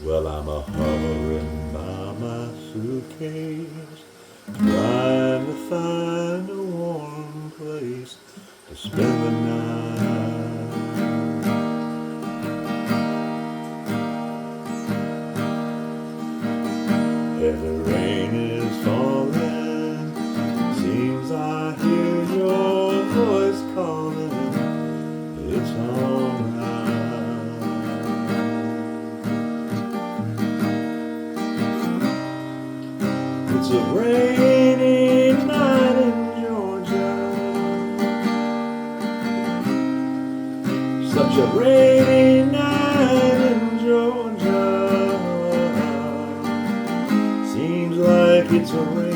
Well, I'm a hovering by my suitcase, trying to find a warm place to spend the night. Heavy rain is falling, seems I hear your voice calling. It's alright. It's a rainy night in Georgia, such a rainy night in Georgia. Seems like it's a rainy